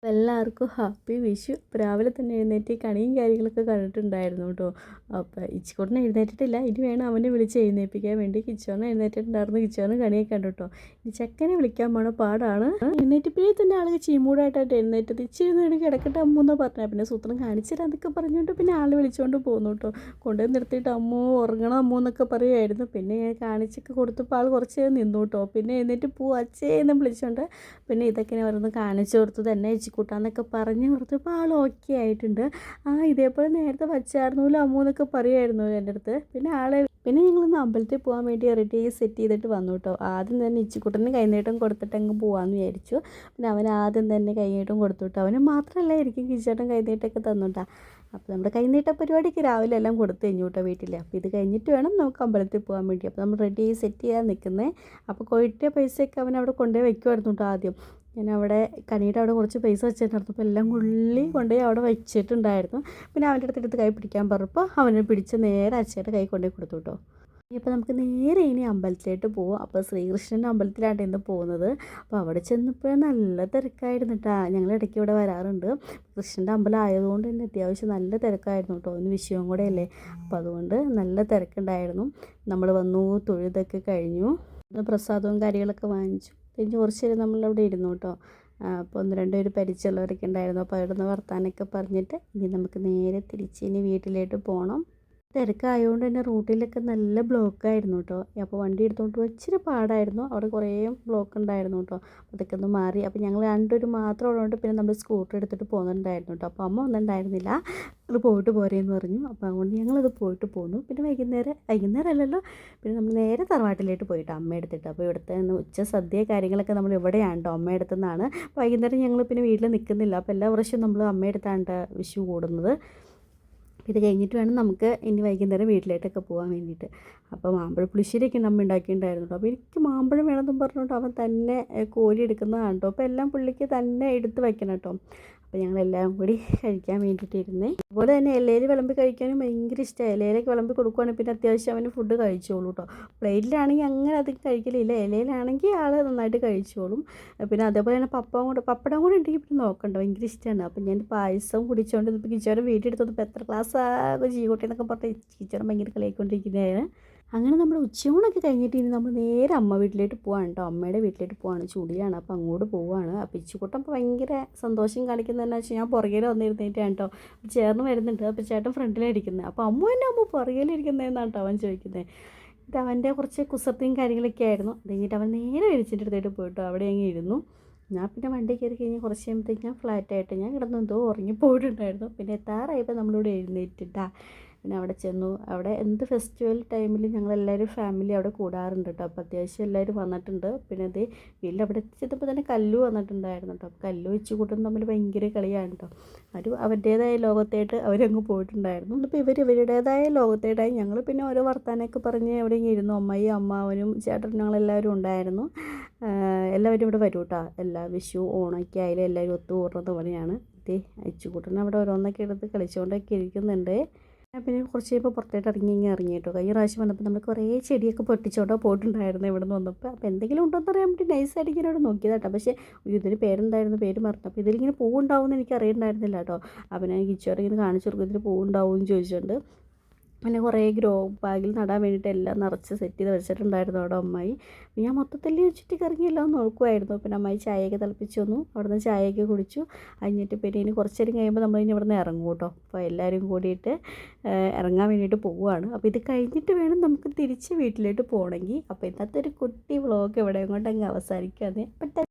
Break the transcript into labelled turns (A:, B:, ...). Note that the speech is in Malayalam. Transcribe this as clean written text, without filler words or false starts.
A: എല്ലാവർക്കും ഹാപ്പി വിഷു. രാവിലെ തന്നെ എഴുന്നേറ്റ് കണിയും കാര്യങ്ങളൊക്കെ കണ്ടിട്ടുണ്ടായിരുന്നു കേട്ടോ. അപ്പോൾ ഇച്ചിക്കോട്ടനെ എഴുന്നേറ്റിട്ടില്ല, ഇനി വേണം അവനെ വിളിച്ച് എഴുന്നേൽപ്പിക്കാൻ വേണ്ടി. കിച്ചോനെ എഴുന്നേറ്റിട്ടുണ്ടായിരുന്നു, കിച്ചോനെ കണിയൊക്കെ കണ്ടു കേട്ടോ. ഇനി ചെക്കനെ വിളിക്കാൻ പോണ പാടാണ്. എഴുന്നേറ്റിപ്പോഴേ തന്നെ ആൾക്ക് ചീമൂടായിട്ടായിട്ട് എഴുന്നേറ്റത്. ഇച്ചിരി നേരം കിടക്കട്ടെ അമ്മ എന്ന് പറഞ്ഞാൽ പിന്നെ സൂത്രം കാണിച്ചിരാന്നൊക്കെ പറഞ്ഞുകൊണ്ട് പിന്നെ ആൾ വിളിച്ചുകൊണ്ട് പോകുന്നു കേട്ടോ. കൊണ്ടുപോയി നിർത്തിയിട്ട് അമ്മോ ഉറങ്ങണം അമ്മോ എന്നൊക്കെ പറയുമായിരുന്നു. പിന്നെ ഞാൻ കാണിച്ചൊക്കെ കൊടുത്തപ്പോൾ ആൾ കുറച്ച് നേരം നിന്നു കേട്ടോ. പിന്നെ എഴുന്നേറ്റ് അച്ഛേ എന്ന് വിളിച്ചുകൊണ്ട് പിന്നെ ഇതൊക്കെ ഓരോന്ന് കാണിച്ചു കൊടുത്തു തന്നെ കൂട്ടാന്നൊക്കെ പറഞ്ഞ് കൊടുത്തപ്പോൾ ആൾ ഓക്കെ ആയിട്ടുണ്ട്. ഇതേപോലെ നേരത്തെ വച്ചായിരുന്നല്ലോ അമ്മൂ എന്നൊക്കെ പറയുമായിരുന്നു എൻ്റെ അടുത്ത്. പിന്നെ ഞങ്ങളൊന്ന് അമ്പലത്തിൽ പോകാൻ വേണ്ടി റെഡി സെറ്റ് ചെയ്തിട്ട് വന്നു കേട്ടോ. ആദ്യം തന്നെ ഇച്ചിക്കുട്ടന് കൈനീട്ടം കൊടുത്തിട്ട് അങ്ങ് പോകാമെന്ന് വിചാരിച്ചു. പിന്നെ അവൻ ആദ്യം തന്നെ കൈനീട്ടം കൊടുത്തു കേട്ടോ. അവന് മാത്രമല്ല എനിക്ക് കിച്ചേട്ടൻ കൈനീട്ടമൊക്കെ തന്നുട്ടാ. അപ്പോൾ നമ്മുടെ കൈനീട്ട പരിപാടിക്ക് രാവിലെ എല്ലാം കൊടുത്തു കഴിഞ്ഞു കേട്ടോ വീട്ടിൽ. അപ്പോൾ ഇത് കഴിഞ്ഞിട്ട് വേണം നമുക്ക് അമ്പലത്തിൽ പോകാൻ വേണ്ടി. അപ്പോൾ നമ്മൾ റെഡി സെറ്റ് ചെയ്യാൻ നിൽക്കുന്നത്. അപ്പോൾ കൊയിട്ടിയ പൈസയൊക്കെ അവൻ അവിടെ കൊണ്ടുപോയി വയ്ക്കുമായിരുന്നു കേട്ടോ. ആദ്യം ഞാൻ അവിടെ കണിയുടെ അവിടെ കുറച്ച് പൈസ വെച്ചിട്ടുണ്ടായിരുന്നു. അപ്പോൾ എല്ലാം കൊണ്ടുപോയി അവിടെ വെച്ചിട്ടുണ്ടായിരുന്നു. പിന്നെ അവൻ്റെ അടുത്തെടുത്ത് കൈ പിടിക്കാൻ പറഞ്ഞപ്പോൾ അവനെ പിടിച്ച് നേരെ അച്ഛയുടെ കൈ കൊണ്ടുപോയി കൊടുത്തു കേട്ടോ. ഇപ്പോൾ നമുക്ക് നേരെ ഇനി അമ്പലത്തിലേക്ക് പോവാം. അപ്പോൾ ശ്രീകൃഷ്ണൻ്റെ അമ്പലത്തിലാണ് ഇന്ന് പോകുന്നത്. അപ്പോൾ അവിടെ ചെന്നപ്പോൾ നല്ല തിരക്കായിരുന്നു കേട്ടോ. ഞങ്ങൾ ഇടയ്ക്ക് ഇവിടെ വരാറുണ്ട്. കൃഷ്ണൻ്റെ അമ്പലം ആയതുകൊണ്ട് തന്നെ അത്യാവശ്യം നല്ല തിരക്കായിരുന്നു കേട്ടോ. ഇന്ന് വിഷുവും കൂടെ അല്ലേ, അപ്പോൾ അതുകൊണ്ട് നല്ല തിരക്കുണ്ടായിരുന്നു. നമ്മൾ വന്നു, തൊഴുതൊക്കെ കഴിഞ്ഞു, പ്രസാദവും കാര്യങ്ങളൊക്കെ വാങ്ങിച്ചു കഴിഞ്ഞ് കുറച്ച് നേരം നമ്മളവിടെ ഇരുന്നു കേട്ടോ. അപ്പോൾ 1-2 പേര് പരിചയമുള്ളവരൊക്കെ ഉണ്ടായിരുന്നു. അപ്പോൾ അവിടെ നിന്ന് വർത്താനൊക്കെ പറഞ്ഞിട്ട് ഇനി നമുക്ക് നേരെ തിരിച്ച് ഇനി വീട്ടിലേക്ക് പോകണം. തിരക്കായതുകൊണ്ട് തന്നെ റൂട്ടിലൊക്കെ നല്ല ബ്ലോക്കായിരുന്നു കേട്ടോ. അപ്പോൾ വണ്ടി എടുത്തുകൊണ്ട് പോയി ഇച്ചിരി പാടായിരുന്നു. അവിടെ കുറേ ബ്ലോക്ക് ഉണ്ടായിരുന്നു കേട്ടോ. അതൊക്കെ ഒന്ന് മാറി. അപ്പോൾ ഞങ്ങൾ 2 പേര് മാത്രം ഉള്ളതുകൊണ്ട് പിന്നെ നമ്മൾ സ്കൂട്ടർ എടുത്തിട്ട് പോകുന്നുണ്ടായിരുന്നു കേട്ടോ. അപ്പോൾ അമ്മ ഒന്നുണ്ടായിരുന്നില്ല, ഞങ്ങൾ പോയിട്ട് പോരേന്ന് പറഞ്ഞു. അപ്പോൾ അതുകൊണ്ട് ഞങ്ങളത് പോയിട്ട് പോന്നു. പിന്നെ വൈകുന്നേരം അല്ലല്ലോ, പിന്നെ നമ്മൾ നേരെ തറവാട്ടിലേക്ക് പോയിട്ട് അമ്മ എടുത്തിട്ട്. അപ്പോൾ ഇവിടുത്തെ ഉച്ച സദ്യ കാര്യങ്ങളൊക്കെ നമ്മൾ ഇവിടെയാണ് കേട്ടോ, അമ്മ എടുത്തുനിന്നാണ്. വൈകുന്നേരം ഞങ്ങൾ പിന്നെ വീട്ടിൽ നിൽക്കുന്നില്ല. അപ്പോൾ എല്ലാ വർഷവും നമ്മൾ അമ്മ എടുത്താണ് വിഷു കൂടുന്നത്. ഇത് കഴിഞ്ഞിട്ട് വേണം നമുക്ക് ഇനി വൈകുന്നേരം വീട്ടിലേക്കൊക്കെ പോകാൻ വേണ്ടിയിട്ട്. അപ്പോൾ മാമ്പഴ പുളിശ്ശേരിയൊക്കെ നമ്മൾ ഉണ്ടാക്കിയിട്ടുണ്ടായിരുന്നു കേട്ടോ. അപ്പോൾ എനിക്ക് മാമ്പഴം വേണമെന്നും പറഞ്ഞുകൊണ്ട് അവൻ തന്നെ കോരി എടുക്കുന്നതാണ് കേട്ടോ. അപ്പോൾ എല്ലാം പുള്ളിക്ക് തന്നെ എടുത്ത് വയ്ക്കണം കേട്ടോ. അപ്പോൾ ഞങ്ങളെല്ലാം കൂടി കഴിക്കാൻ വേണ്ടിയിട്ടിരുന്നേ. അതുപോലെ തന്നെ ഇലയിൽ വിളമ്പി കഴിക്കാനും ഭയങ്കര ഇഷ്ടമാണ്. ഇലയിലേക്ക് വിളമ്പി കൊടുക്കുകയാണെങ്കിൽ പിന്നെ അത്യാവശ്യം അവന് ഫുഡ് കഴിച്ചോളൂ കേട്ടോ. പ്ലേറ്റിലാണെങ്കിൽ അങ്ങനെ അധികം കഴിക്കലില്ല, ഇലയിലാണെങ്കിൽ ആൾ നന്നായിട്ട് കഴിച്ചോളും. പിന്നെ അതേപോലെ തന്നെ പപ്പടം കൂടെ ഉണ്ടെങ്കിൽ പിന്നെ നോക്കണ്ട, ഭയങ്കര ഇഷ്ടമാണ്. അപ്പോൾ ഞാൻ പായസം കുടിച്ചുകൊണ്ട് ഇപ്പോൾ കിച്ചോടെ വീട്ടിൽ എടുത്തപ്പോൾ എത്ര ക്ലാസ് ആകും ചീകോട്ടെ എന്നൊക്കെ പറഞ്ഞ് കിച്ചോടെ ഭയങ്കര കളിയായിക്കൊണ്ടിരിക്കുന്നതാണ്. അങ്ങനെ നമ്മൾ ഉച്ചയൂണൊക്കെ കഴിഞ്ഞിട്ട് ഇനി നമ്മൾ നേരെ അമ്മ വീട്ടിലേക്ക് പോവാണ് കേട്ടോ. അമ്മയുടെ വീട്ടിലേക്ക് പോവാണ്, ചൂടിലാണ്. അപ്പോൾ അങ്ങോട്ട് പോവുകയാണ്. അപ്പോൾ ഇച്ചുകൂട്ടം ഇപ്പോൾ ഭയങ്കര സന്തോഷം കാണിക്കുന്നതെന്ന് വെച്ചാൽ ഞാൻ പുറകിൽ വന്നിരുന്നിട്ടാണ് കേട്ടോ. ചേർന്ന് വരുന്നുണ്ട്. അപ്പോൾ ചേട്ടൻ ഫ്രണ്ടിലിരിക്കുന്നത്. അപ്പോൾ അമ്മ പുറകിലിരിക്കുന്നതെന്നാണ് കേട്ടോ അവൻ ചോദിക്കുന്നത്. ഇത് അവൻ്റെ കുറച്ച് കുസൃതിയും കാര്യങ്ങളൊക്കെ ആയിരുന്നു. അത് കഴിഞ്ഞിട്ട് അവൻ നേരെ വിളിച്ചിട്ട് എടുത്തിട്ട് പോയിട്ടോ. അവിടെ അങ്ങ് ഇരുന്നു. ഞാൻ പിന്നെ വണ്ടി കയറി കഴിഞ്ഞ് കുറച്ച് കഴിയുമ്പോഴത്തേക്ക് ഞാൻ ഫ്ലാറ്റായിട്ട് ഞാൻ കിടന്നു എന്തോ ഉറങ്ങിപ്പോയിട്ടുണ്ടായിരുന്നു. പിന്നെ എത്താറായപ്പോൾ നമ്മളിവിടെ എഴുന്നേറ്റിട്ടാ. പിന്നെ അവിടെ ചെന്നു. അവിടെ എന്ത് ഫെസ്റ്റിവൽ ടൈമിൽ ഞങ്ങളെല്ലാവരും ഫാമിലി അവിടെ കൂടാറുണ്ട് കേട്ടോ. അപ്പോൾ അത്യാവശ്യം എല്ലാവരും വന്നിട്ടുണ്ട്. പിന്നെ അത് വീട്ടിൽ അവിടെ എത്തിച്ചപ്പോൾ തന്നെ കല്ലു വന്നിട്ടുണ്ടായിരുന്നു കേട്ടോ. അപ്പോൾ കല്ലു ഇച്ചുകൂട്ടും തമ്മിൽ ഭയങ്കര കളിയാണ് കേട്ടോ. അവരുടേതായ ലോകത്തായിട്ട് അവരങ്ങ് പോയിട്ടുണ്ടായിരുന്നു. അപ്പോൾ ഇവരുടേതായ ലോകത്തായിട്ടായി. ഞങ്ങൾ പിന്നെ ഓരോ വർത്താനമൊക്കെ പറഞ്ഞ് എവിടെ ഇരുന്നു. അമ്മാവനും ചേട്ടനും ഞങ്ങളെല്ലാവരും ഉണ്ടായിരുന്നു. എല്ലാവരും ഇവിടെ വരും കേട്ടോ. എല്ലാ വിഷു ഓണമൊക്കെ ആയാലും എല്ലാവരും ഒത്തുകൂടുന്നത് പണിയാണ്. ഇച്ചുകൂട്ടൻ അവിടെ ഓരോന്നൊക്കെ എടുത്ത് കളിച്ചുകൊണ്ടൊക്കെ ഇരിക്കുന്നുണ്ട്. പിന്നെ കുറച്ച് കഴിയുമ്പോൾ പുറത്തോട്ട് ഇറങ്ങി കേട്ടോ. കഴിഞ്ഞ പ്രാവശ്യം വന്നപ്പോൾ നമ്മൾ കുറേ ചെടിയൊക്കെ പൊട്ടിച്ചോട്ടോ പോയിട്ടുണ്ടായിരുന്നു ഇവിടെ നിന്ന് വന്നപ്പോൾ. അപ്പോൾ എന്തെങ്കിലും ഉണ്ടോയെന്ന് അറിയാൻ വേണ്ടി നൈസായിട്ട് ഇങ്ങനെ അവിടെ നോക്കിയതാട്ടോ. പക്ഷേ ഇതിന് പേരെന്തായിരുന്നു, പേര് മറന്നു. അപ്പോൾ ഇതിലിങ്ങനെ പൂവുണ്ടാവുമെന്ന് എനിക്ക് അറിയണ്ടായിരുന്നില്ല കേട്ടോ. അപ്പോൾ ഞാൻ കിച്ചോടെ ഇങ്ങനെ കാണിച്ചു കൊടുക്കും ഇതിന് പൂവുണ്ടാവും എന്ന് ചോദിച്ചുകൊണ്ട്. പിന്നെ കുറേ ഗ്രോ ബാഗിൽ നടാൻ വേണ്ടിയിട്ട് എല്ലാം നിറച്ച് സെറ്റ് ചെയ്ത് വെച്ചിട്ടുണ്ടായിരുന്നു അവിടെ അമ്മായി. ഞാൻ മൊത്തത്തിൽ ചുറ്റി കറങ്ങിയെല്ലാം നോക്കുമായിരുന്നു. പിന്നെ അമ്മായി ചായയൊക്കെ തിളപ്പിച്ച് വന്നു. അവിടെ നിന്ന് ചായയൊക്കെ കുടിച്ചു. കഴിഞ്ഞിട്ട് പിന്നെ ഇനി കുറച്ച് നേരം കഴിയുമ്പോൾ നമ്മളിനി ഇവിടെ നിന്ന് ഇറങ്ങും കേട്ടോ. അപ്പോൾ എല്ലാവരും കൂടിയിട്ട് ഇറങ്ങാൻ വേണ്ടിയിട്ട് പോവുകയാണ്. അപ്പോൾ ഇത് കഴിഞ്ഞിട്ട് വേണം നമുക്ക് തിരിച്ച് വീട്ടിലേക്ക് പോകണമെങ്കിൽ. അപ്പോൾ ഇന്നത്തെ ഒരു കുട്ടി വ്ളോഗ് ഇവിടെ കൊണ്ട് അങ്ങ് അവസാനിക്കുകയാണ്.